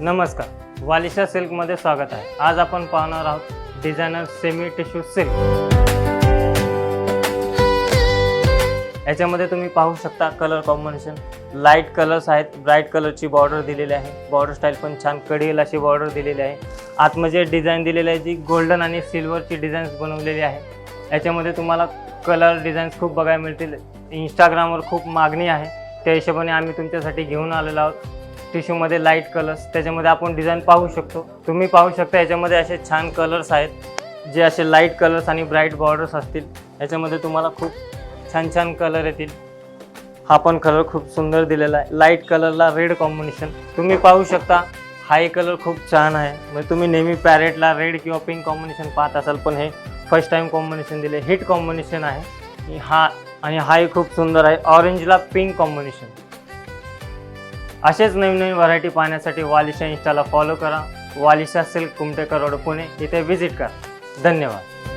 नमस्कार, वालिशा सिल्कमध्ये स्वागत आहे। आज आपण पाहणार आहोत डिझायनर सेमी टिश्यू सिल्क। याच्यामध्ये तुम्ही पाहू शकता कलर कॉम्बिनेशन लाईट कलर्स आहेत, ब्राईट कलरची बॉर्डर दिलेली आहे। बॉर्डर स्टाईल पण छान कडेल अशी बॉर्डर दिलेली आहे। आतमध्ये डिझाइन दिलेली आहे जी गोल्डन आणि सिल्वरची डिझाईन्स बनवलेली आहे। याच्यामध्ये तुम्हाला कलर डिझाईन्स खूप बघायला मिळतील। इंस्टाग्रामवर खूप मागणी आहे, त्या हिशोबाने आम्ही तुमच्यासाठी घेऊन आलेलो आहोत। टिश्यूमध्ये लाईट कलर्स, त्याच्यामध्ये आपण डिझाईन पाहू शकतो। तुम्ही पाहू शकता याच्यामध्ये असे छान कलर्स आहेत जे असे लाईट कलर्स आणि ब्राईट बॉर्डर्स असतील। याच्यामध्ये तुम्हाला खूप छान छान कलर येतील। हा पण कलर खूप सुंदर दिलेला आहे, लाईट कलरला रेड कॉम्बिनेशन तुम्ही पाहू शकता। हा कलर खूप छान आहे, म्हणजे तुम्ही नेहमी पॅरेटला रेड किंवा पिंक कॉम्बिनेशन पाहत असाल, पण हे फर्स्ट टाइम कॉम्बिनेशन दिले, हिट कॉम्बिनेशन आहे। हा खूप सुंदर आहे, ऑरेंजला पिंक कॉम्बिनेशन। असेच नवीन नवीन व्हरायटी पाहण्यासाठी वालिशा इंस्टाला फॉलो करा। वालिशा सिल्क कुमटेकर रोड पुणे इथे व्हिजिट करा। धन्यवाद।